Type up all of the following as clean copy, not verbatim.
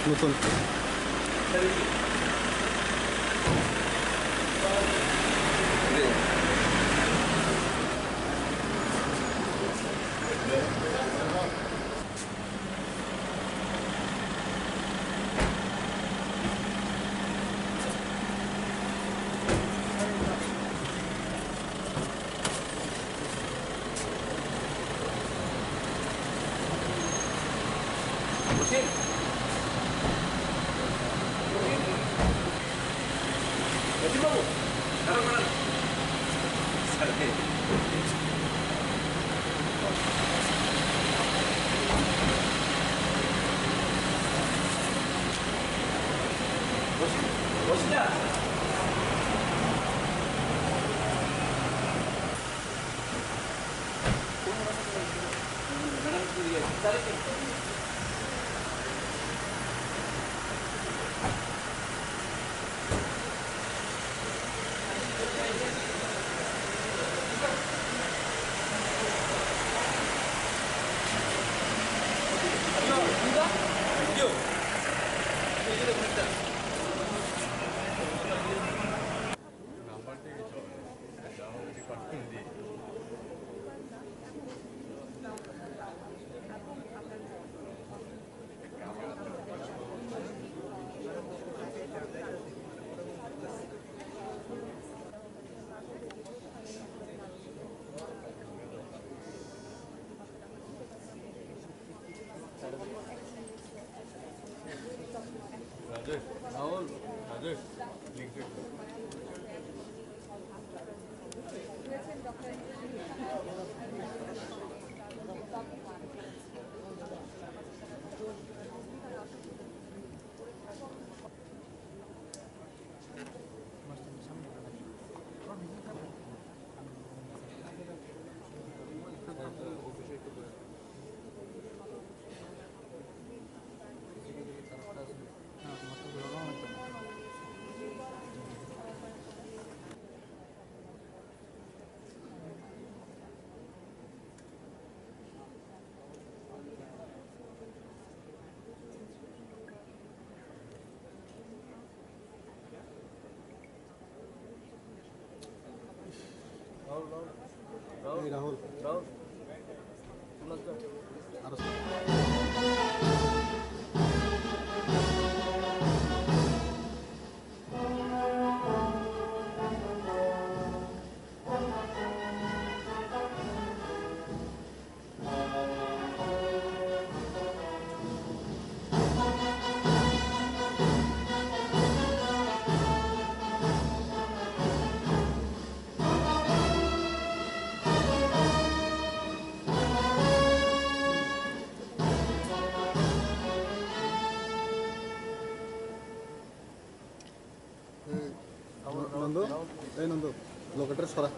Nutun. Rahul. Nando, Nando, lo que tres horas.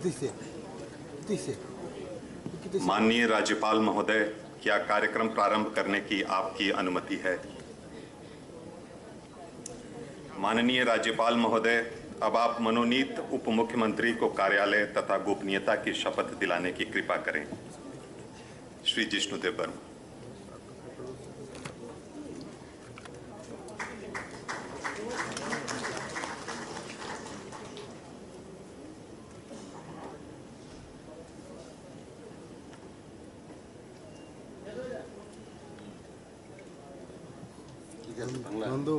दिसे माननीय राज्यपाल महोदय, क्या कार्यक्रम प्रारंभ करने की आपकी अनुमति है? माननीय राज्यपाल महोदय, अब आप मनोनीत उप मुख्यमंत्री को कार्यालय तथा गोपनीयता की शपथ दिलाने की कृपा करें। श्री जिष्णुदेव वर्मा। नंदू,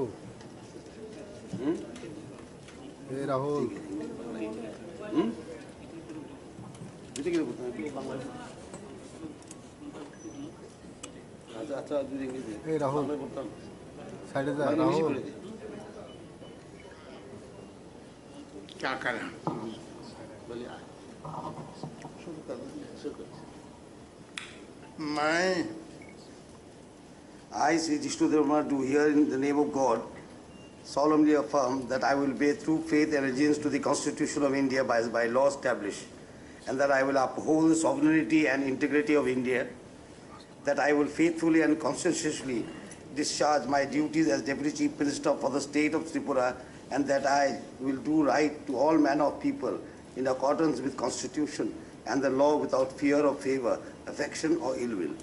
हे राहुल, हे राहुल, साइड जा राहुल, क्या करें? I, Sri Jishnu Dharma, do here in the name of God solemnly affirm that I will bear true faith and allegiance to the Constitution of India by law established, and that I will uphold the sovereignty and integrity of India, that I will faithfully and conscientiously discharge my duties as Deputy Chief Minister for the state of Tripura, and that I will do right to all manner of people in accordance with Constitution and the law without fear or favor, affection or ill will.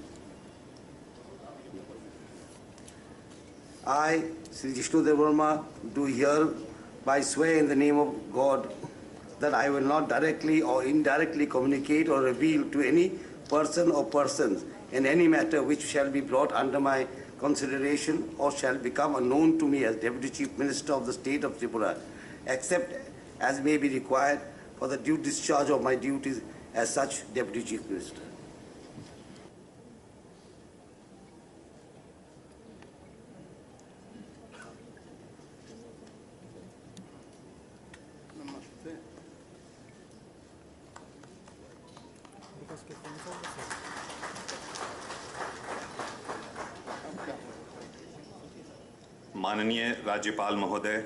I, Sri Jishnu Verma, do hereby swear in the name of God that I will not directly or indirectly communicate or reveal to any person or persons in any matter which shall be brought under my consideration or shall become unknown to me as Deputy Chief Minister of the state of Tripura, except as may be required for the due discharge of my duties as such Deputy Chief Minister. माननीय राज्यपाल महोदय,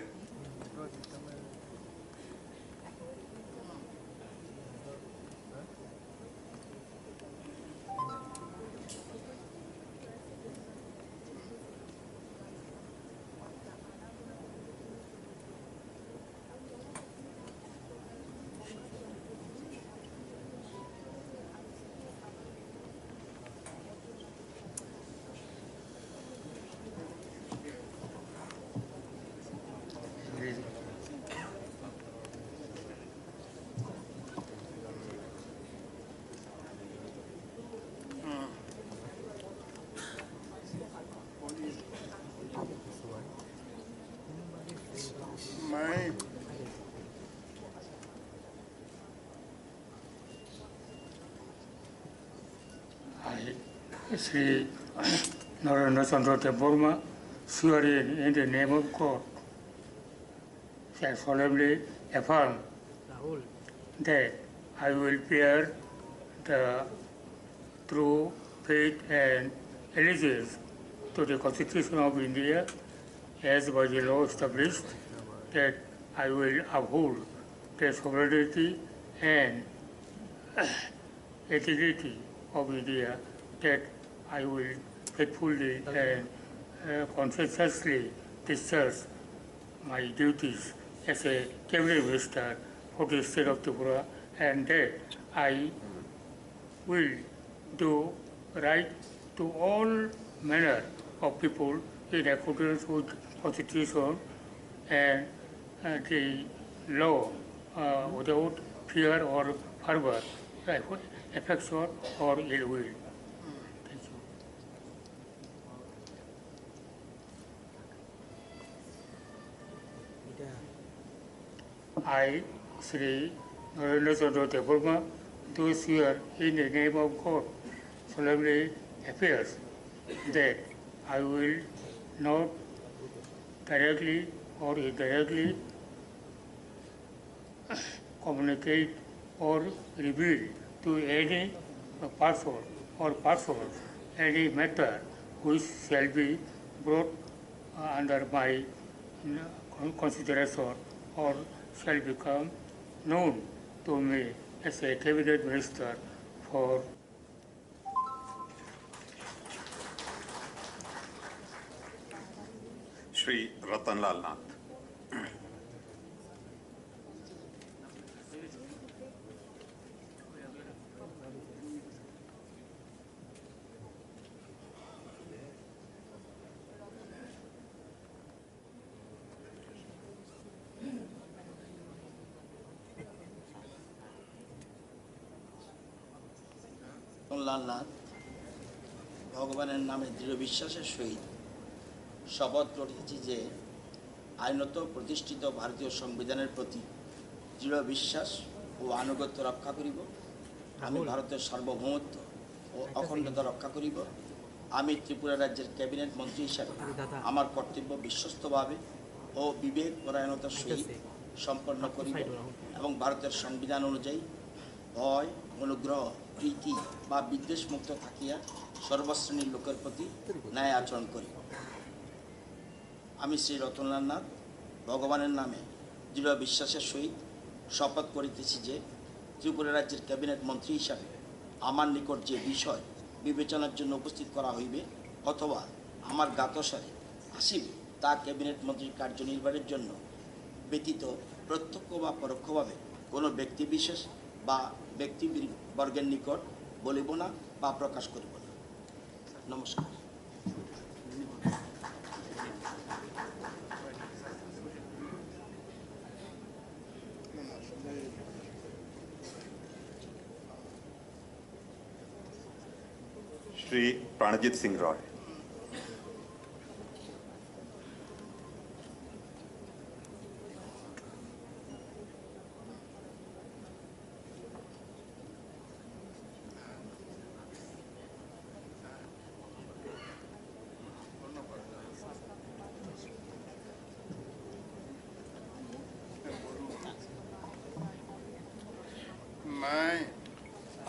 Sri Narendra Chandra Burma, swearing in the name of God, shall solemnly affirm that I will bear the true faith and allegiance to the Constitution of India as by the law established, that I will uphold the sovereignty and integrity of India, that I will faithfully and conscientiously discharge my duties as a cabinet minister for the state of Tripura, and that I will do right to all manner of people in accordance with Constitution and the law without fear or fervor, affection or ill will. Thank you. I, Sri Narendra Chandra Burma, do swear in the name of God solemnly affairs that I will not directly or indirectly communicate or reveal to any person or persons any matter which shall be brought under my consideration or shall become known to me as a cabinet minister for Shri Ratanlal Nath. লালনাথ ভগবানের নামে দৃঢ় বিশ্বাসের সহিত শপথ করিতেছি যে আইনত প্রতিষ্ঠিত ভারতীয় সংবিধানের প্রতি দৃঢ় বিশ্বাস ও আনুগত্য রক্ষা করিব। আমি ভারতের সার্বভৌমত্ব ও অখণ্ডতা রক্ষা করিব। আমি ত্রিপুরা রাজ্যের ক্যাবিনেট মন্ত্রী হিসাবে আমার কর্তব্য বিশ্বস্তভাবে ও বিবেক পরায়ণতার সহিত সম্পন্ন করিব এবং ভারতের সংবিধান অনুযায়ী ভয়, অনুগ্রহ, প্রীতি বা বিদ্বেষমুক্ত থাকিয়া সর্বশ্রেণীর লোকের প্রতি ন্যায় আচরণ করিব। আমি শ্রী রতনলাল নাথ ভগবানের নামে দৃঢ় বিশ্বাসের সহিত শপথ করিতেছি যে ত্রিপুরা রাজ্যের ক্যাবিনেট মন্ত্রী হিসাবে আমার নিকট যে বিষয় বিবেচনার জন্য উপস্থিত করা হইবে অথবা আমার জ্ঞাতসারে আসিবে তা ক্যাবিনেট মন্ত্রীর কার্যনির্বাহের জন্য ব্যতীত প্রত্যক্ষ বা পরোক্ষভাবে কোনো ব্যক্তিবিশেষ বা ব্যক্তিবর্গের নিকট বলিব না বা প্রকাশ করিব না। নমস্কার। Shri Pranajit Singh Roy.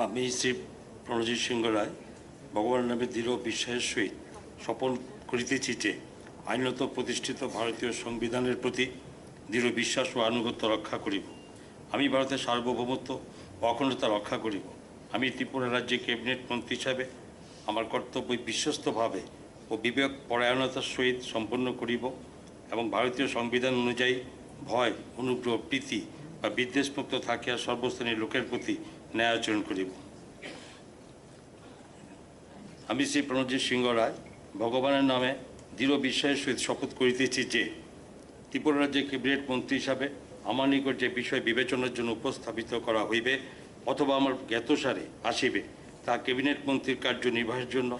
আমি শ্রী প্রণজিৎ সিংহ রায় ভগবানের নামে দৃঢ় বিশ্বাসের সহিত শপথ করিতেছি যে আইনত প্রতিষ্ঠিত ভারতীয় সংবিধানের প্রতি দৃঢ় বিশ্বাস ও আনুগত্য রক্ষা করিব। আমি ভারতের সার্বভৌমত্ব ও অখণ্ডতা রক্ষা করিব। আমি ত্রিপুরা রাজ্যে ক্যাবিনেট মন্ত্রী হিসাবে আমার কর্তব্য বিশ্বস্তভাবে ও বিবেক পরায়ণতার সহিত সম্পন্ন করিব এবং ভারতীয় সংবিধান অনুযায়ী ভয়, অনুগ্রহ, প্রীতি বা বিদ্বেষমুক্ত থাকিয়া সর্বশ্রেণীর লোকের প্রতি ন্যায় আচরণ করিব। আমি শ্রী প্রণজিৎ সিংহ রায় ভগবানের নামে দৃঢ় বিশ্বাসের সহিত শপথ করিতেছি যে ত্রিপুরা রাজ্যের ক্যাবিনেট মন্ত্রী হিসাবে আমার নিকট যে বিষয় বিবেচনার জন্য উপস্থাপিত করা হইবে অথবা আমার জ্ঞাতসারে আসিবে তা ক্যাবিনেট মন্ত্রীর কার্যনির্বাহের জন্য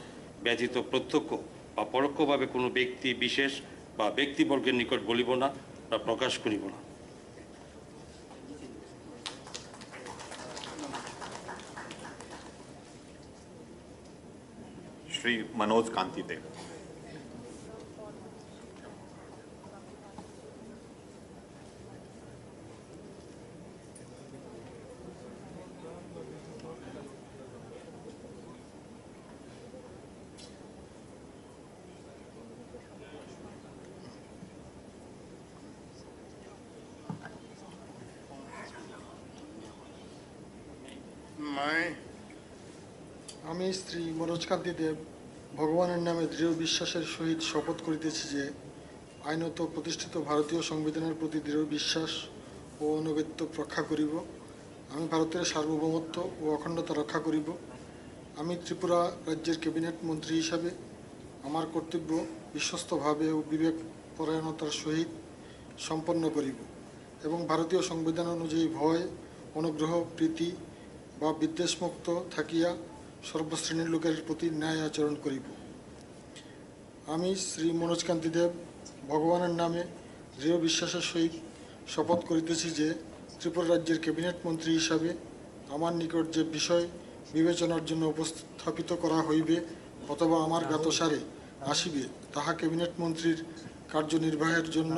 ব্যতীত প্রত্যক্ষ বা পরোক্ষভাবে কোনো ব্যক্তি বিশেষ বা ব্যক্তিবর্গের নিকট বলিব না বা প্রকাশ করিব না। श्री मनोज कांति देव। আমি শ্রী মনোজ কান্তি দেব ভগবানের নামে দৃঢ় বিশ্বাসের সহিত শপথ করিতেছি যে আইনত প্রতিষ্ঠিত ভারতীয় সংবিধানের প্রতি দৃঢ় বিশ্বাস ও আনুগত্য রক্ষা করিব। আমি ভারতের সার্বভৌমত্ব ও অখণ্ডতা রক্ষা করিব। আমি ত্রিপুরা রাজ্যের ক্যাবিনেট মন্ত্রী হিসাবে আমার কর্তব্য বিশ্বস্তভাবে ও বিবেক পরায়ণতার সহিত সম্পন্ন করিব এবং ভারতীয় সংবিধান অনুযায়ী ভয়, অনুগ্রহ, প্রীতি বা বিদ্বেষমুক্ত থাকিয়া সর্বশ্রেণীর লোকের প্রতি ন্যায় আচরণ করিব। আমি শ্রী মনোজ কান্তি দেব ভগবানের নামে দৃঢ় বিশ্বাসের সহিত শপথ করিতেছি যে ত্রিপুরা রাজ্যের ক্যাবিনেট মন্ত্রী হিসাবে আমার নিকট যে বিষয় বিবেচনার জন্য উপস্থাপিত করা হইবে অথবা আমার জ্ঞাতসারে আসিবে তাহা ক্যাবিনেট মন্ত্রীর কার্যনির্বাহের জন্য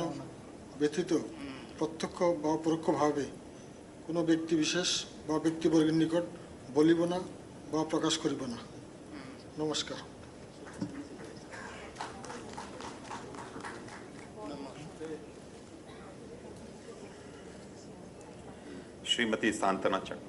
ব্যতীত প্রত্যক্ষ বা পরোক্ষভাবে কোনো ব্যক্তি বিশেষ বা ব্যক্তিবর্গের নিকট বলিব না বা প্রকাশ করিব না। নমস্কার। श्रीमती सांतना चक।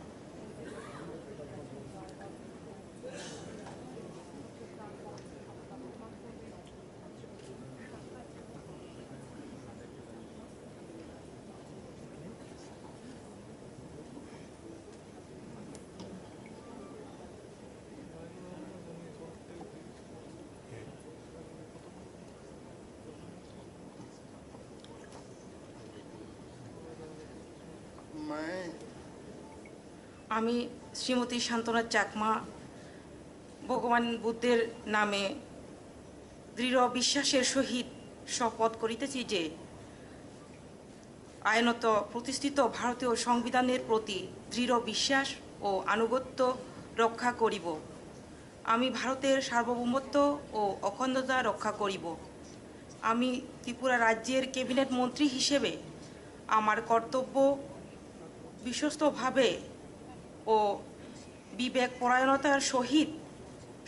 আমি শ্রীমতী শান্তনা চাকমা ভগবান বুদ্ধের নামে দৃঢ় বিশ্বাসের সহিত শপথ করিতেছি যে আইনত প্রতিষ্ঠিত ভারতীয় সংবিধানের প্রতি দৃঢ় বিশ্বাস ও আনুগত্য রক্ষা করিব। আমি ভারতের সার্বভৌমত্ব ও অখণ্ডতা রক্ষা করিব। আমি ত্রিপুরা রাজ্যের ক্যাবিনেট মন্ত্রী হিসেবে আমার কর্তব্য বিশ্বস্তভাবে ও বিবেক পরায়ণতার সহিত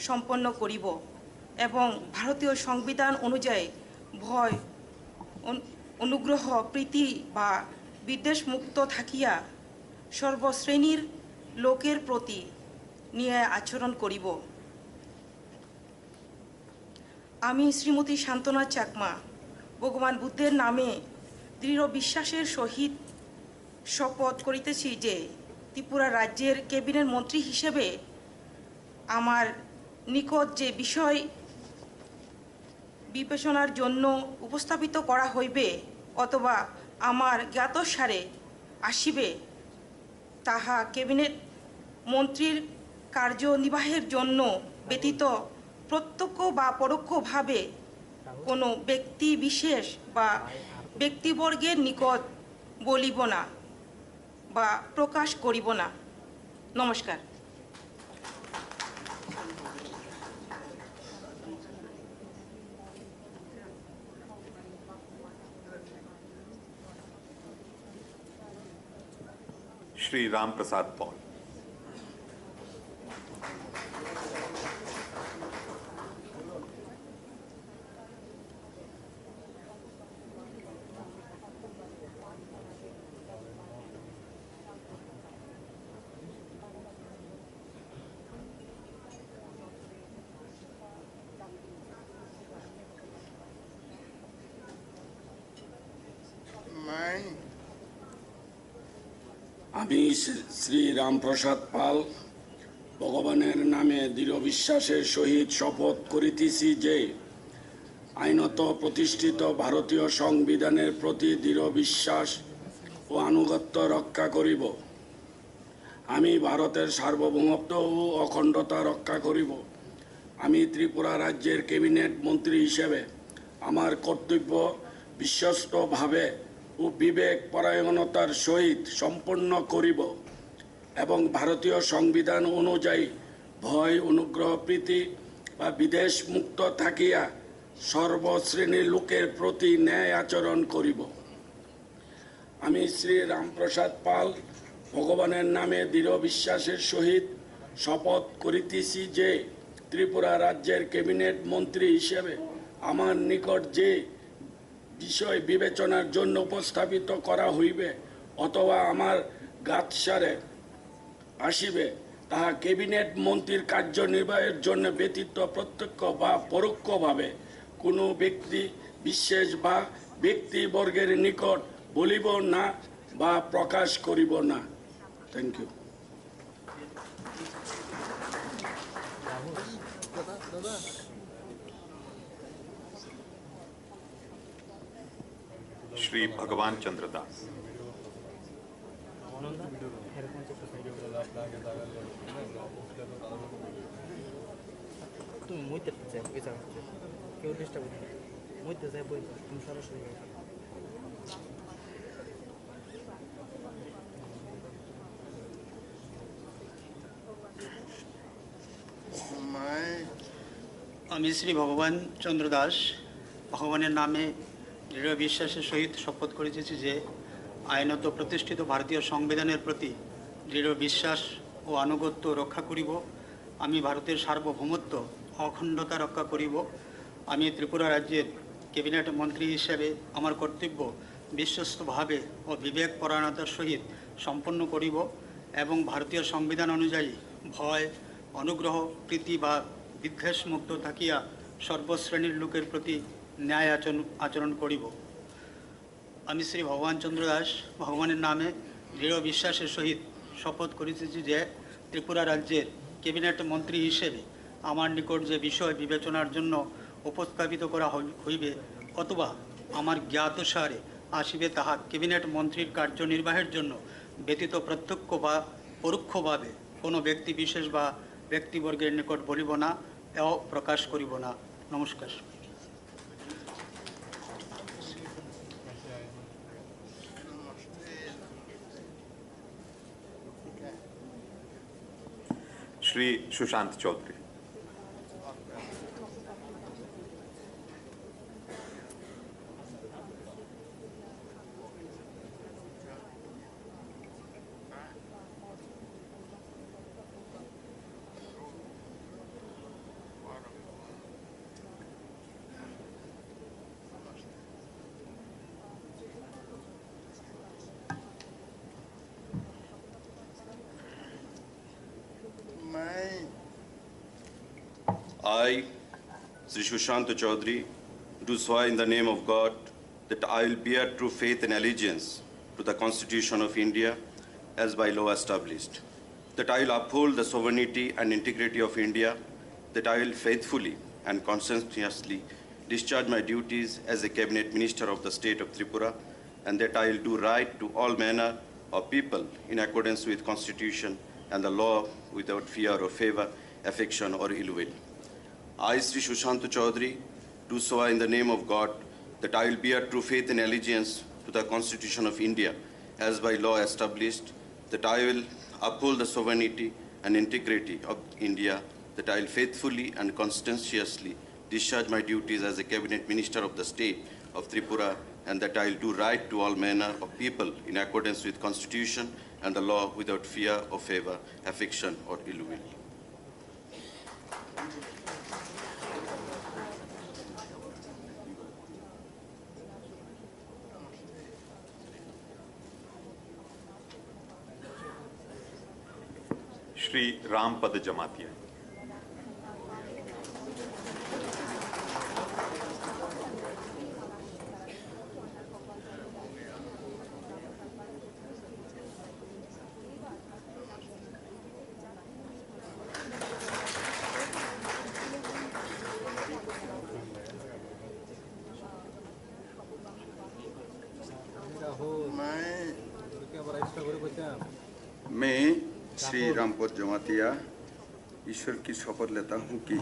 সম্পন্ন করিব এবং ভারতীয় সংবিধান অনুযায়ী ভয়, অনুগ্রহ, প্রীতি বা বিদ্বেষমুক্ত থাকিয়া সর্বশ্রেণীর লোকের প্রতি ন্যায় আচরণ করিব। আমি শ্রীমতী শান্তনা চাকমা ভগবান বুদ্ধের নামে দৃঢ় বিশ্বাসের সহিত শপথ করিতেছি যে ত্রিপুরা রাজ্যের ক্যাবিনেট মন্ত্রী হিসেবে আমার নিকট যে বিষয় বিবেচনার জন্য উপস্থাপিত করা হইবে অথবা আমার জ্ঞাতসারে আসিবে তাহা ক্যাবিনেট মন্ত্রীর কার্যনির্বাহের জন্য ব্যতীত প্রত্যক্ষ বা পরোক্ষভাবে কোনো ব্যক্তি বিশেষ বা ব্যক্তিবর্গের নিকট বলিব না বা প্রকাশ করিব না। নমস্কার। श्री राम प्रसाद पॉल। আমি শ্রী রামপ্রসাদ পাল ভগবানের নামে দৃঢ় বিশ্বাসের সহিত শপথ করিতেছি যে আইনত প্রতিষ্ঠিত ভারতীয় সংবিধানের প্রতি দৃঢ় বিশ্বাস ও আনুগত্য রক্ষা করিব। আমি ভারতের সার্বভৌমত্ব ও অখণ্ডতা রক্ষা করিব। আমি ত্রিপুরা রাজ্যের ক্যাবিনেট মন্ত্রী হিসেবে আমার কর্তব্য বিশ্বস্তভাবে ও বিবেক পরায়ণতার সহিত সম্পন্ন করিব এবং ভারতীয় সংবিধান অনুযায়ী ভয়, অনুগ্রহ, প্রীতি বা বিদেশ মুক্ত থাকিয়া সর্বশ্রেণীর লোকের প্রতি ন্যায় আচরণ করিব। আমি শ্রী রামপ্রসাদ পাল ভগবানের নামে দৃঢ় বিশ্বাসের সহিত শপথ করিতেছি যে ত্রিপুরা রাজ্যের ক্যাবিনেট মন্ত্রী হিসেবে আমার নিকট যে বিষয় বিবেচনার জন্য উপস্থাপিত করা হইবে অথবা আমার গাতসারে আসিবে তাহা ক্যাবিনেট মন্ত্রীর কার্যনির্বাহের জন্য ব্যতীত প্রত্যক্ষ বা পরোক্ষভাবে কোনো ব্যক্তি বিশেষ বা ব্যক্তিবর্গের নিকট বলিব না বা প্রকাশ করিব না। Thank you. श्री भगवान चंद्र दास। তুমি মইতে চাই ওই জায়গা কেউ ডিস্টার্ব করবে মইতে যাই বই তুমি সরাসরি আমি শ্রী ভগবান চন্দ্র দাস ভগবানের নামে দৃঢ় বিশ্বাসের সহিত শপথ করিতেছি যে আইনত প্রতিষ্ঠিত ভারতীয় সংবিধানের প্রতি দৃঢ় বিশ্বাস ও আনুগত্য রক্ষা করিব। আমি ভারতের সার্বভৌমত্ব অখণ্ডতা রক্ষা করিব। আমি ত্রিপুরা রাজ্যের ক্যাবিনেট মন্ত্রী হিসেবে আমার কর্তব্য বিশ্বস্তভাবে ও বিবেকপরায়ণতার সহিত সম্পন্ন করিব এবং ভারতীয় সংবিধান অনুযায়ী ভয় অনুগ্রহ প্রীতি বা বিদ্বেষমুক্ত থাকিয়া সর্বশ্রেণীর লোকের প্রতি ন্যায় আচরণ করিব। আমি শ্রী ভগবান চন্দ্র দাস ভগবানের নামে দৃঢ় বিশ্বাসের সহিত শপথ করিতেছি যে ত্রিপুরা রাজ্যের ক্যাবিনেট মন্ত্রী হিসেবে আমার নিকট যে বিষয় বিবেচনার জন্য উপস্থাপিত করা হইবে অথবা আমার জ্ঞাতসারে আসিবে তাহা ক্যাবিনেট মন্ত্রীর কার্যনির্বাহের জন্য ব্যতীত প্রত্যক্ষ বা পরোক্ষভাবে কোনো ব্যক্তি বিশেষ বা ব্যক্তিবর্গের নিকট বলিব না এও প্রকাশ করিব না। নমস্কার। Shri Sushant Chaudhary. I, Sri Sushant Chaudhary, do swear in the name of God that I will bear true faith and allegiance to the Constitution of India as by law established, that I will uphold the sovereignty and integrity of India, that I will faithfully and conscientiously discharge my duties as a Cabinet Minister of the State of Tripura, and that I will do right to all manner of people in accordance with Constitution and the law without fear or favor, affection or ill will. I, Sri Sushant Chaudhary, do swear in the name of God that I will bear true faith and allegiance to the Constitution of India as by law established, that I will uphold the sovereignty and integrity of India, that I will faithfully and conscientiously discharge my duties as a Cabinet Minister of the State of Tripura, and that I will do right to all manner of people in accordance with Constitution and the law without fear or favor, affection or ill will. Shri Rampad Jamatia. मैं श्री रामपद जमातिया ईश्वर की शपथ लेता हूँ कि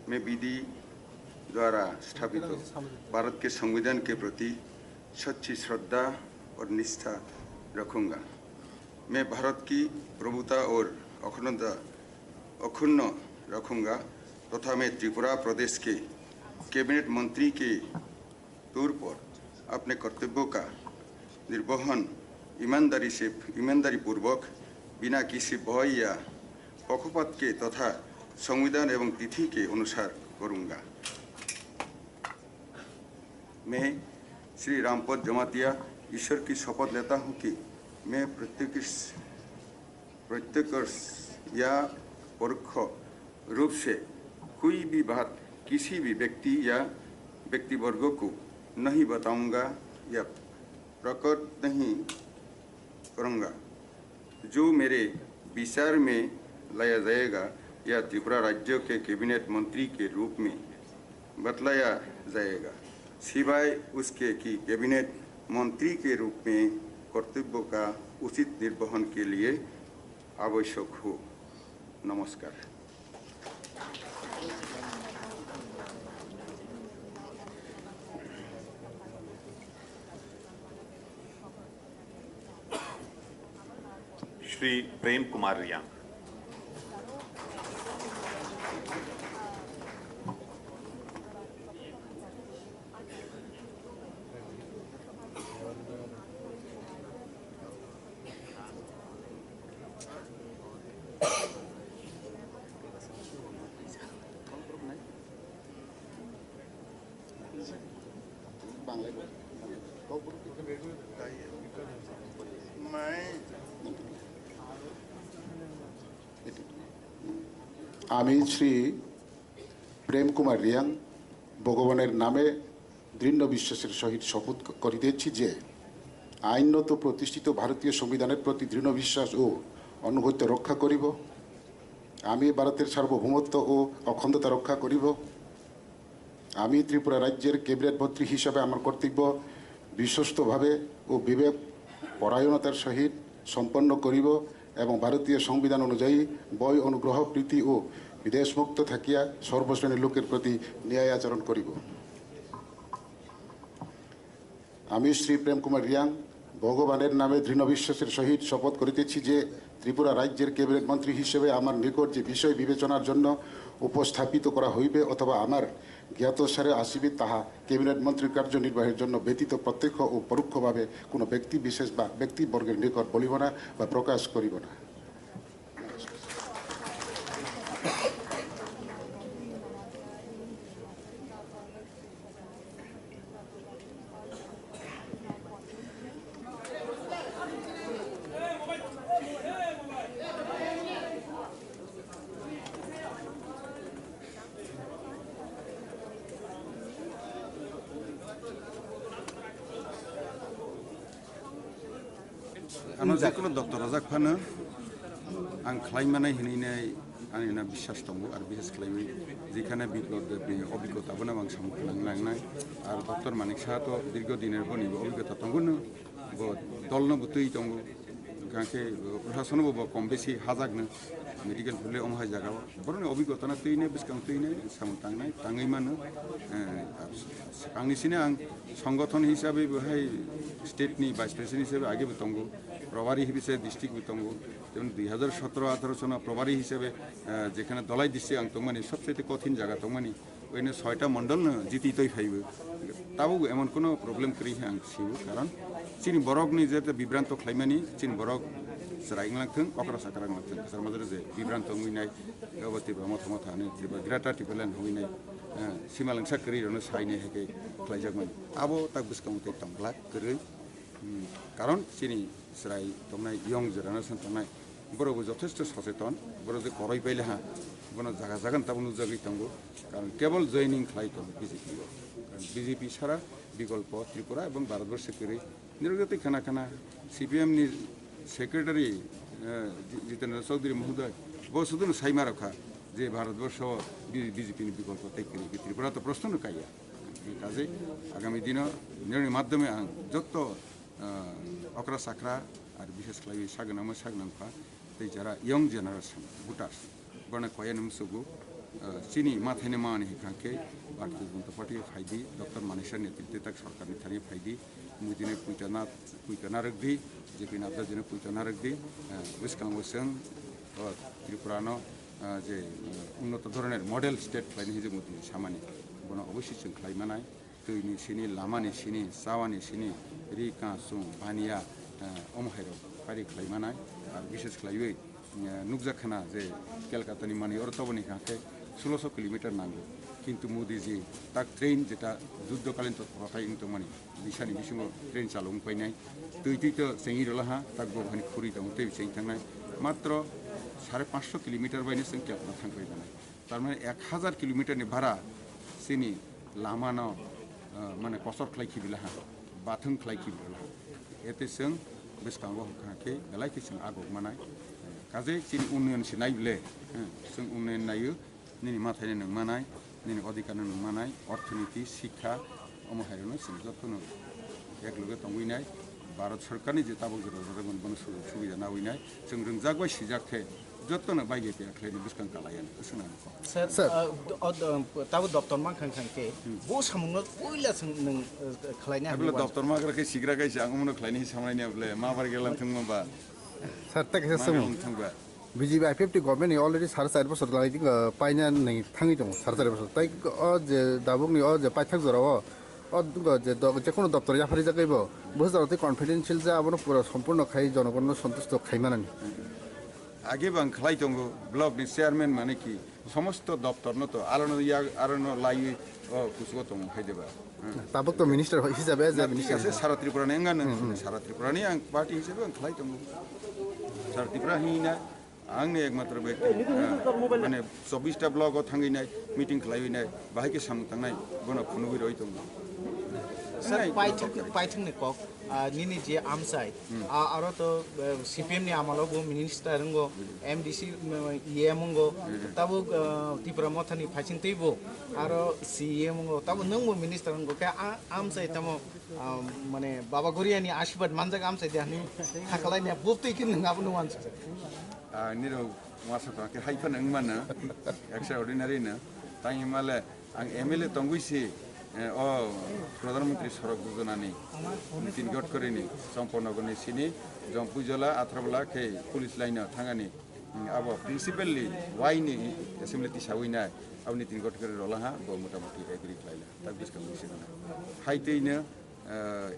मैं विधि द्वारा स्थापित भारत के संविधान के प्रति सच्ची श्रद्धा और निष्ठा रखूँगा। मैं भारत की प्रभुता और अखंडता अक्षुण्ण रखूँगा तथा मैं त्रिपुरा प्रदेश के कैबिनेट मंत्री के तौर पर अपने कर्तव्यों का निर्वहन ईमानदारी पूर्वक बिना किसी भय या पक्षपात के तथा संविधान एवं तिथि के अनुसार करूँगा। मैं श्री रामपद जमातिया ईश्वर की शपथ लेता हूँ कि मैं प्रत्यक्ष या परोक्ष रूप से कोई भी बात किसी भी व्यक्ति या व्यक्तिवर्ग को नहीं बताऊंगा या प्रकट नहीं करूंगा जो मेरे विचार में लाया जाएगा या त्रिपुरा राज्य के कैबिनेट मंत्री के रूप में बतलाया जाएगा, सिवाय उसके कि कैबिनेट मंत्री के रूप में कर्तव्यों का उचित निर्वहन के लिए आवश्यक हो। नमस्कार। श्री प्रेम कुमार रियांग। আমি শ্রী প্রেম কুমার রিয়াং ভগবানের নামে দৃঢ় বিশ্বাসের সহিত শপথ করিতেছি যে আইনত প্রতিষ্ঠিত ভারতীয় সংবিধানের প্রতি দৃঢ় বিশ্বাস ও আনুগত্য রক্ষা করিব। আমি ভারতের সার্বভৌমত্ব ও অখণ্ডতা রক্ষা করিব। আমি ত্রিপুরা রাজ্যের ক্যাবিনেট মন্ত্রী হিসাবে আমার কর্তব্য বিশ্বস্তভাবে ও বিবেক পরায়ণতার সহিত সম্পন্ন করিব এবং ভারতীয় সংবিধান অনুযায়ী বয় অনুগ্রহ প্রীতি ও বিদেশমুক্ত থাকিয়া সর্বশ্রেণীর লোকের প্রতি ন্যায় আচরণ করিব। আমি শ্রী প্রেম কুমার রিয়াং ভগবানের নামে দৃঢ় বিশ্বাসের সহিত শপথ করিতেছি যে ত্রিপুরা রাজ্যের ক্যাবিনেট মন্ত্রী হিসেবে আমার নিকট যে বিষয় বিবেচনার জন্য উপস্থাপিত করা হইবে অথবা আমার জ্ঞাতসারে আসিবে তাহা ক্যাবিনেট মন্ত্রীর কার্যনির্বাহের জন্য ব্যতীত প্রত্যক্ষ ও পরোক্ষভাবে কোনো ব্যক্তি বিশেষ বা ব্যক্তিবর্গের নিকট বলিব না বা প্রকাশ করিব না। आंनाव जिखुनु डक्टर राजाक फानो आं खालामनानै होनाय आंना বিশ্বাস दङ आरो बिसेस खालामनाय जेखाने बिप्लब अभिज्ञताबो नाम आं सामलायलांनाय आरो डक्टर मानिक साहाथ' दीर्घ दिনের बनिबो अभिज्ञता दङनो दलनो बुतुइ दङ गांखे प्रशासनबो कम बेसि हाजागनो मेडिकेल फुले अमहाय जागाव बरनो अभिज्ञताना तैने बिसकां तैने सामलायनाय ताङै मानो आंनिसिनो आं संगठन हिसाबै बेहाय स्टेटनि भाइस प्रेसिडेन्ट हिसाबै आगेबो दङ प्रभारी हिसाबै डिस्ट्रिक्ट दङ যেমন 2017-18 সনে প্রভারী হিসেবে যেখানে দলাই দিচ্ছে আং তংমানি সবচেয়ে কঠিন জায়গা তংমানি ওইনে 6টা মন্ডল জিতিতই ফাইব তাও এমন কোনো প্রবলেম করি আং সিব কারণ চিনি বরকনি যেতে বিভ্রান্ত খাইমানি চিনি বরক রাইংলাंथों अकरा साकरांलांथों सार माजरे जे बिभ्रांत होइनाय गबति मथमथ हाने त्रिबा ग्राटा टिपेलन होइनाय सिमालंसा करिरनो साइने हेके खालायजागमोन आबो ताक बिसकांते तंगला करै कारण चिनि सराय तंनाय यंग जेनेरेशन तंनाय बरबो যথেষ্ট सचेतन बर जे कराय पाइले हा बन जागा जागन ताबनु जागै तंगो कारण केवल जॉइनिंग खालायतो बीजेपी कारण बीजेपी सारा विकल्प त्रिपुरा एवं भारतवर्ष करै निर्गति खाना खाना सीपीएम नि सेक्रेटारी जितेन्द्र चौधरी महोदय वो शुद्ध साइमा रखा जे भारतवर्ष बीजेपी विकल्प तय करी त्रिपुरा तो प्रश्न न काया काजे आगामी दिन निर्णय माध्यमे आं जत अकरा साकरा और विशेष खाली सागनामा सागनांफा तै जरा यंग जेनेरेशन भुटार्स बने कयनम सुगु चिनी माथायने माने हिखांके भारतीय जनता पार्टी फायदी डॉक्टर मानेसर नेतृत्व तक सरकार नि थानी फायदी मुदिने पुइतना रगदी जेपि नाबदा जने पुइतना रगदी विस्कां वसं त्रिपुरानो जे उन्नत धरনের मडेल स्टेट खालायनो हिजो मति सामानि बनो अवश्य जों खालायमानाय दैनि सिनि लामानि सिनि चावानि सिनि रिका सुं बानिया अमहायरक फारि खालायमानाय आरो बिसेस खालायै नुकजाखाना जे केलकातानि माने अरतबनि काके 1600 किलोमीटर नांगौ কিন্তু মোদিজি তাক ট্রেন যেটা যুদ্ধকালীন তৎপরতায় কিন্তু মানে বিশানি বিসঙ্গ ট্রেন চালং পাইনাই তুই তো চেঙি রলাহা তাক বহানি খুরি দं তুই চেঙি थांनाय মাত্র 550 किलोमीटर বাইনে जों केलकाता थांबाय जानाय तारमाने 1000 किलोमीटरनि भारा सिनि लामानो माने कसर खालायखिबिलाहा बाथों खालायखिबिलाहा एते जों बेसकांगो हाके गलायखि जों आगक मानाय काजे चिनि उन्नयन सिनायबले जों उन्नयन नायो निनि माथायनि नों मानाय निनि अधिकार नों मानाय अर्थनीति शिक्षा अमहायनो जों जतनो एकलगे तंगुइनाय भारत सरकारनि जे ताबक जरगन बन सुबिदा नावइनाय जों रोंजागबाय सिजाखथे जतनो बायगे पेख्लेनि बिसकां कालायान गोसोनानै सर ताबो दप्तर मा खांखांके बो सामुंनो पयला जों नों खालायनो हाबले दप्तर मा गरखे सिग्रागाय जांगमनो खालायनि सामलायनाय बले मा बार गेलां थंबा सर तक सम बिजेपि आइपिएफटी गभर्नमेन्ट अलरेडी 4.5 बोसोर लागिदिं पाइना नै थाङै दं 4.5 बोसोर ताइ अ जे दाबुकनि अ जे पाइथाक जराव अ जे जेकोनो दप्तर जाफारि जागायबो बोसोरावते कन्फिडेन्शियल जा आबनो पुरा सम्पूर्ण खाइ जनगण सन्तुष्ट खाइमानानि आगे बां खालाय दं ब्लक नि चेयरमैन माने कि समस्त दप्तर न तो आरनो लाइ अ कुसुग दं खाइदेबा ताबक तो मिनिस्टर हिसाबै जा मिनिस्टर सारा त्रिपुरा ने गान सारा त्रिपुरा नि आं पार्टी हिसाबै आं खालाय दं सारा त्रिपुरा हिना आंनि एकमात्र व्यक्ति माने 24टा ब्लक थांगिनाय मिटिं खालायनाय बाहायके सामु थांनाय गन फुनुबि रहि दं सर पाइथंनि कक निनि जे आमसाय आरो तो सीपीएम नि आमालो गो मिनिस्टर रंगो एमडीसी ईएम गो ताबो त्रिपुरा मथानि फाइसिं तैबो आरो सीएम गो ताबो नंगो मिनिस्टर रंगो के आमसाय तमो माने बाबा गोरियानि आशीर्वाद मानजाग आमसाय देहानि खालायने बोतै कि नङाबो नवान निरो मासका के हाइफन अंगमाना एक्स्ट्राअर्डिनारि न ताइ माले आं एमएलए तंगुइसि अ प्रधानमन्त्री सड़क योजनानि नितिन गडकरीनि सम्पन्नगनि सिनि जम्पुजला आथ्रबला के पुलिस लाइन थांगानि अब प्रिन्सिपली वाइनि एसेम्बली तिसावइना अब नितिन गडकरी रलाहा ब मोटामोटी एग्री खालायला ता बिसका मिसिना हाइतैनो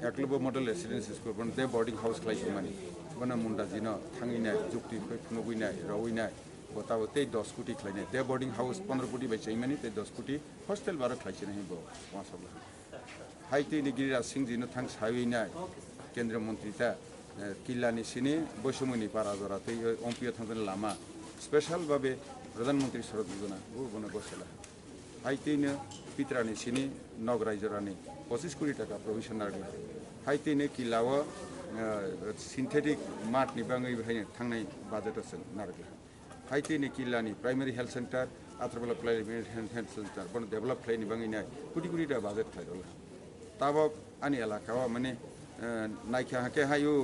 एकलबो मडेल रेसिडेन्सि स्कुल बन दे बोर्डिं हाउस खालायसमानि बना मुन्डा जिनो थांगिनाय जुक्ति फुनुगुइनाय रवइनाय बताबो ते 10 कोटी खालायनाय दे बोर्डिं हाउस 15 कोटी बायसैमानि ते 10 कोटी हस्टेल बारा खालायसिना हिबो वासबला हाइते नि गिरिराज सिंह जिनो थां सावइनाय केन्द्र मन्त्री ता किल्लानि सिनि बैसुमुनि पारा जराते अम्पिया थांगन लामा स्पेशल भाबे प्रधानमन्त्री सड़क योजना वो बनो गसेला हाइतेनो पित्रानि सिनि नगरायजरानि 25 कोटी टाका प्रोविजन नारगला हाइतेनो किल्लाव सिन्थेटिक मार्टनि बाङै बेहायनो थांनाय बाजेटसो नारगला हाइतेनो किल्लानि प्राइमारि हेल्थ सेन्टार आथ्रबला प्राइमारि हेल्थ सेन्टार बन डेभलप खालायनि बाङैनाय कोटी कोटी टा बाजेट खालायला ताबक आनि एलाकाव माने नायखा हाके हायु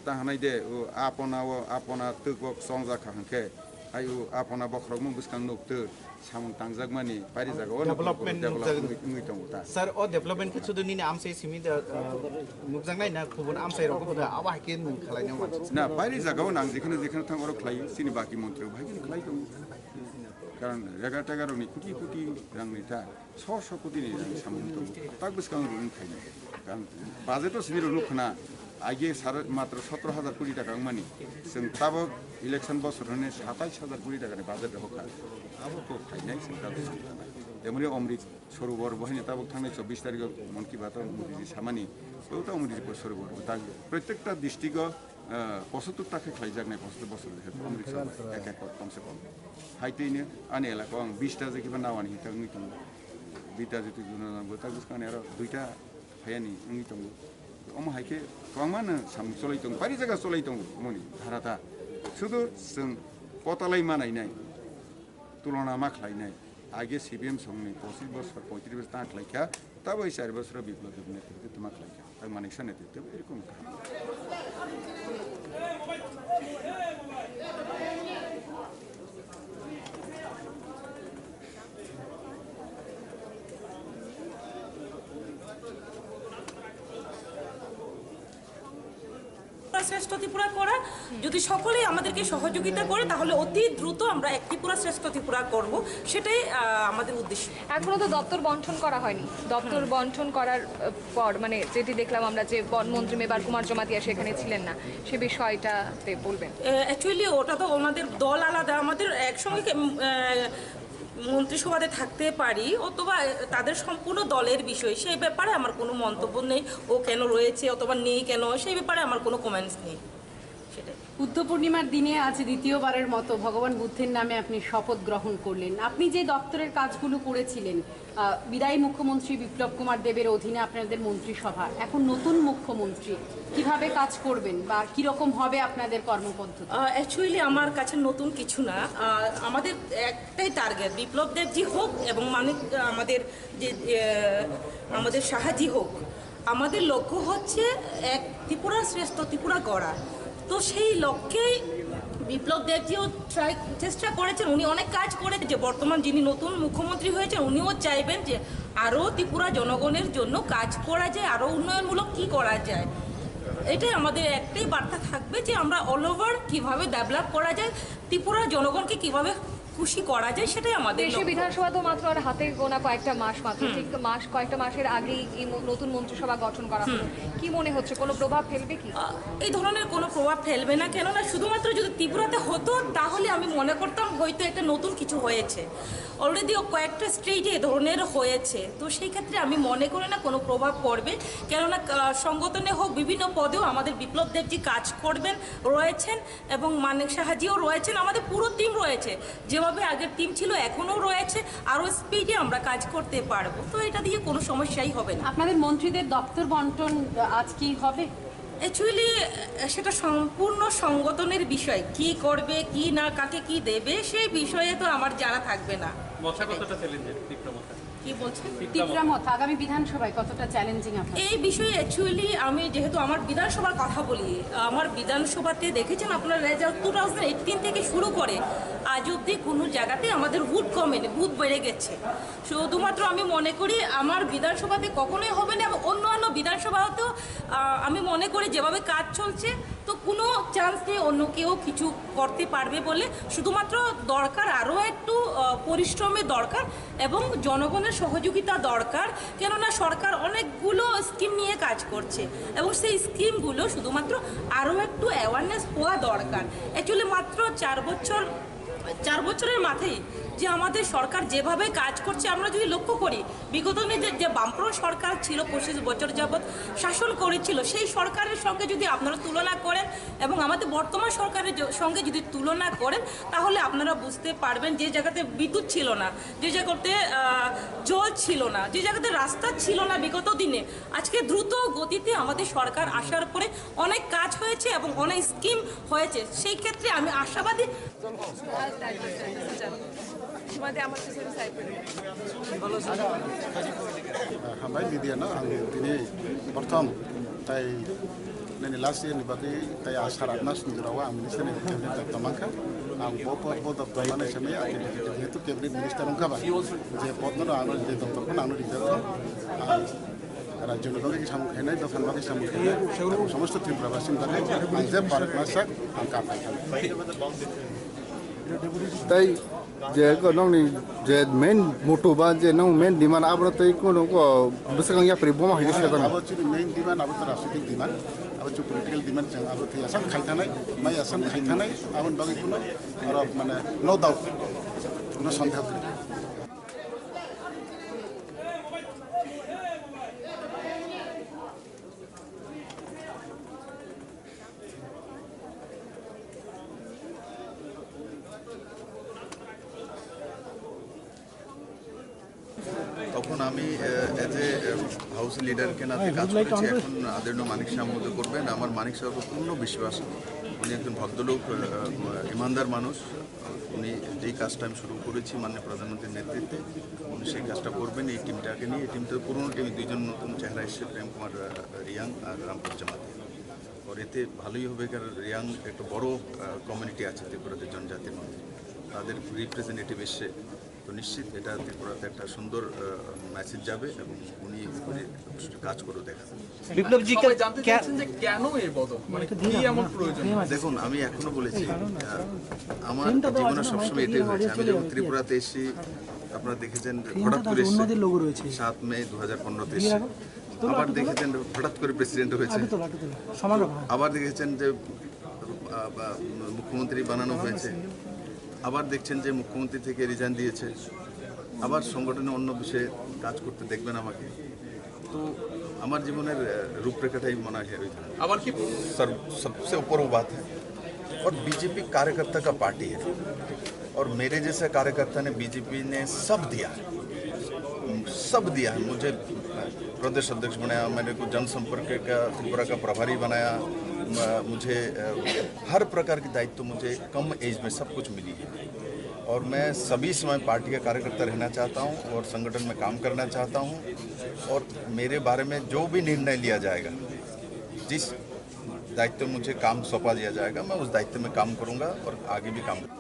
ताहानाय दे आपना तकबक संजाखा हाके आयु आपना बख्रगमु बिसकां नुक्तो सामु तांजागमानि पारि जागाव डेभलपमेन्ट नुइतंगता सर अ डेभलपमेन्ट के सुदुनिनि आमसाय सिमि नुकजांनाय ना गुबुन आमसाय रखौ दा आबा हाके नों खालायनो मानसि ना पारि जागाव नां जेखनो थां अर खालाय सिनि बाकी मन्थ्रि भागिन खालाय दं कारण रेगा टेगारनि कोटी कोटी रांनि ता 600 कोटीनि रां सामु दं ताक बिसकां रुन खायनो कारण बाजेटो सिनि रुखना आगे मात्र 17,000 कोटी टाका मानि जों ताबो इलेक्शन बसर होने 27,000 कोटी टाकानि बाजेट होखा आबो फाइनाय सरकार जेमनि अमृत सरोवर बहायनि ताबो थांनाय 24 तारिख मन की बात मोदी सामानि तो अमृत सरोवर ता प्रत्येकटा डिस्ट्रिक्ट 75 टाका खालायजागनाय 75 बसर अमृत सरोवर एक कम से कम हाइतेनो आनि एलाकाव आं 20 टा जेखिबा नावानि हितांनि दं 20 टा जेतु जुनांगो ता गुसकानि आरो 2 टा फायानि नि दं अम हाइके गोबांमानो साम चलायदों बारि जायगा चलायदों मनि भारतआ सुदु जों कतालाय मानायनाय तुलना मा खालायनाय आगे सीपीएम संनि 25 बोसोर 35 बोसोर ता खालायखा ताबो 4 बोसोर बिप्लव नेतृत्व मा खालायखा ता मानिकसा नेतृत्व एरकम শ্রেষ্ঠ ত্রিপুরা করা। যদি সকলেই আমাদেরকে সহযোগিতা করে তাহলে অতি দ্রুত আমরা এক ত্রিপুরা শ্রেষ্ঠ ত্রিপুরা করব, সেটাই আমাদের উদ্দেশ্য। এখনো তো দপ্তর বন্টন করা হয়নি, দপ্তর বন্টন করার পর মানে যেটি দেখলাম আমরা যে মন্ত্রী মেবার কুমার জমাতিয়া সেখানে ছিলেন না, সে বিষয়টাতে বলবেন? অ্যাকচুয়ালি ওটা তো ওনাদের দল আলাদা, আমাদের একসঙ্গে মন্ত্রিসভাতে থাকতে পারি, অথবা তাদের সম্পূর্ণ দলের বিষয়, সেই ব্যাপারে আমার কোনো মন্তব্য নেই। ও কেন রয়েছে অথবা নেই কেন, সেই ব্যাপারে আমার কোনো কমেন্টস নেই। বুদ্ধ পূর্ণিমার দিনে আজ দ্বিতীয়বারের মতো ভগবান বুদ্ধের নামে আপনি শপথ গ্রহণ করলেন। আপনি যে দপ্তরের কাজগুলো করেছিলেন, বিদায়ী মুখ্যমন্ত্রী বিপ্লব কুমার দেবের অধীনে আপনাদের মন্ত্রিসভা, এখন নতুন মুখ্যমন্ত্রী কিভাবে কাজ করবেন বা কিরকম হবে আপনাদের কর্মপদ্ধতি? অ্যাকচুয়ালি আমার কাছে নতুন কিছু না, আমাদের একটাই টার্গেট, বিপ্লব দেবজি হোক এবং আমাদের যে আমাদের শাহাজি হোক, আমাদের লক্ষ্য হচ্ছে এক ত্রিপুরা শ্রেষ্ঠ ত্রিপুরা গড়া। তো সেই লক্ষ্যেই বিপ্লব দেবজিও চেষ্টা করেছেন, উনি অনেক কাজ করেছেন। যে বর্তমান যিনি নতুন মুখ্যমন্ত্রী হয়েছেন উনিও চাইবেন যে আরও ত্রিপুরা জনগণের জন্য কাজ করা যায়, আরও উন্নয়নমূলক কি করা যায়। এটাই আমাদের একটাই বার্তা থাকবে যে আমরা অল ওভার কীভাবে ডেভেলপ করা যায়, ত্রিপুরা জনগণকে কীভাবে খুশি করা যায়, সেটাই আমাদের। দেশে বিধানসভা তো মাত্র আর হাতে গোনা কয়েকটা মাস মাত্র, ঠিক কয়েকটা মাসের আগেই এই নতুন মন্ত্রিসভা গঠন করা হলো। কি মনে হচ্ছে কোনো প্রভাব ফেলবে কি? এই ধরনের কোনো প্রভাব ফেলবে না, কেননা শুধুমাত্র যদি ত্রিপুরাতে হতো তাহলে আমি মনে করতাম হয়তো একটা নতুন কিছু হয়েছে। অলরেডি কয়েকটা স্টেটে এ ধরনের হয়েছে, তো সেই ক্ষেত্রে আমি মনে করি না কোনো প্রভাব পড়বে, কেননা সংগঠনে হোক বিভিন্ন পদেও আমাদের বিপ্লব দেবজি কাজ করবেন রয়েছেন এবং মানিক সাহাজিও রয়েছেন, আমাদের পুরো টিম রয়েছে। যেভাবে আগের টিম ছিল এখনও রয়েছে, আরও স্পিডে আমরা কাজ করতে পারবো, তো এটা দিয়ে কোনো সমস্যাই হবে না। আপনাদের মন্ত্রীদের দপ্তর বন্টন আজ কি হবে? অ্যাকচুয়ালি সেটা সম্পূর্ণ সংগঠনের বিষয়, কি করবে কি না, কাকে কি দেবে সেই বিষয়ে তো আমার জানা থাকবে না। কি বলছেন? তীব্রামত আগামী বিধানসভায় কতটা চ্যালেঞ্জিং আপনার? এই বিষয়ে অ্যাকচুয়ালি আমি যেহেতু আমার বিধানসভার কথা বলি, আমার বিধানসভাতে দেখেছেন আপনার রেজাল্ট 2018 থেকে শুরু করে আজ অবধি কোনো জায়গাতে আমাদের ভোট কমেনি, ভোট বেড়ে গেছে। শুধুমাত্র আমি মনে করি আমার বিধানসভাতে কখনোই হবে না, এবং অন্যান্য বিধানসভাতেও আমি মনে করি যেভাবে কাজ চলছে তো কোনো চান্স নেই অন্য কেউ কিছু করতে পারবে বলে। শুধুমাত্র দরকার আরও একটু পরিশ্রমের দরকার এবং জনগণের সহযোগিতা দরকার, কেননা সরকার অনেকগুলো স্কিম নিয়ে কাজ করছে এবং সেই স্কিমগুলো শুধুমাত্র আরও একটু অ্যাওয়ারনেস হওয়া দরকার। অ্যাকচুয়ালি মাত্র 4 বছরের মাথায় যে আমাদের সরকার যেভাবে কাজ করছে আমরা যদি লক্ষ্য করি, বিগত দিনে যে বামফ্রন্ট সরকার ছিল 25 বছর যাবৎ শাসন করেছিল, সেই সরকারের সঙ্গে যদি আপনারা তুলনা করেন এবং আমাদের বর্তমান সরকারের সঙ্গে যদি তুলনা করেন তাহলে আপনারা বুঝতে পারবেন যে জায়গাতে বিদ্যুৎ ছিল না, যে জায়গাতে জল ছিল না, যে জায়গাতে রাস্তা ছিল না বিগত দিনে, আজকে দ্রুত গতিতে আমাদের সরকার আসার পরে অনেক কাজ হয়েছে এবং অনেক স্কিম হয়েছে। সেই ক্ষেত্রে আমি আশাবাদী। हामबाय मिडियानो आं दिनै प्रथम ताई नैनि लास्ट इयरनि बागै ताई आसार आदमास निजेराव आं मिनिस्टारनि केबिनेट तमांखा आं पद दमाने समय जेहेतु केबिनेट मिनिस्टार ओंखाबाय जे पदनो आं जे दप्तरखौ आं रिजाल्ट आं राज्यनि बागै सामुखायनाय दखान बागै सामुखायनाय समस्त त्रिपुराबासिनि बागै आं जे भारत मासा आं कामनाय তাই যে নংনি যে মেন মোটো বা যে নং মেন ডিমান্ড আবরা তাই কোনো বেসগাং ইয়াপ্রি বমা হইছে সেটা আবো চি মেইন ডিমান্ড আবো রাজনৈতিক ডিমান্ড আবো চি পলিটিক্যাল ডিমান্ড जों আবো তে আসাম খাইথানাই মাই আসাম খাইথানাই আবন বাগै কোনো আর মানে নো ডাউট কোনো সন্দেহ নেই। তখন আমি এজ এ হাউস লিডারকে নাতে কাজ করেছি, এখন আদরণীয় মানিক শাহ মহোদয় করবেন। আমার মানিক শাহকে পূর্ণ বিশ্বাস, উনি একজন ভদ্রলোক, ইমানদার মানুষ। উনি যেই কাজটা আমি শুরু করেছি মাননীয় প্রধানমন্ত্রীর নেতৃত্বে উনি সেই কাজটা করবেন। এই টিমটাকে নিয়ে, এই টিমটা পুরনো টিম, দুইজন নতুন চেহারা এসেছে, প্রেম কুমার রিয়াং আর রামপুর জামাতি। আর এতে ভালোই হবে, কারণ রিয়াং একটা বড় কমিউনিটি আছে ত্রিপুরাতে জনজাতির মধ্যে, তাদের রিপ্রেজেন্টেটিভ এসে তো নিশ্চিত এটা ত্রিপুরাতে একটা সুন্দর মেসেজ যাবে এবং উনি কাজ করে দেখাবেন। বিপ্লবজি জানতে চাচ্ছেন যে কেন এই বদল, মানে কি এমন প্রয়োজন? দেখুন, আমি এখনো বলেছি আমার জীবনে সবসময় এটাই হয়েছে। আমি যখন ত্রিপুরাতে এসেছি, আপনারা দেখেছেন হঠাৎ করে 7 মে 2015-তে এসেছি। আবার দেখেছেন হঠাৎ করে প্রেসিডেন্ট হয়েছে। আবার দেখেছেন যে মুখ্যমন্ত্রী বানানো হয়েছে। আবার দেখছেন যে মুখ্যমন্ত্রী থেকে রিজাইন দিয়েছে। আবার সংগঠনে অন্য বিষয়ে কাজ করতে দেখবেন আমাকে। तो हमारे जीवन में रूपरेखा ही मना है आवार की सबसे ऊपर वो बात है। और बीजेपी कार्यकर्ता का पार्टी है और मेरे जैसे कार्यकर्ता ने बीजेपी ने सब दिया है। मुझे प्रदेश अध्यक्ष बनाया, मैंने को जनसंपर्क का त्रिपुरा का प्रभारी बनाया, मुझे हर प्रकार की दायित्व मुझे कम एज में सब कुछ मिली है और मैं सभी समय पार्टी का कार्यकर्ता रहना चाहता हूं और संगठन में काम करना चाहता हूं और मेरे बारे में जो भी निर्णय लिया जाएगा, जिस दायित्व मुझे काम सौंपा दिया जाएगा, मैं उस दायित्व में काम करूंगा और आगे भी काम करूंगा।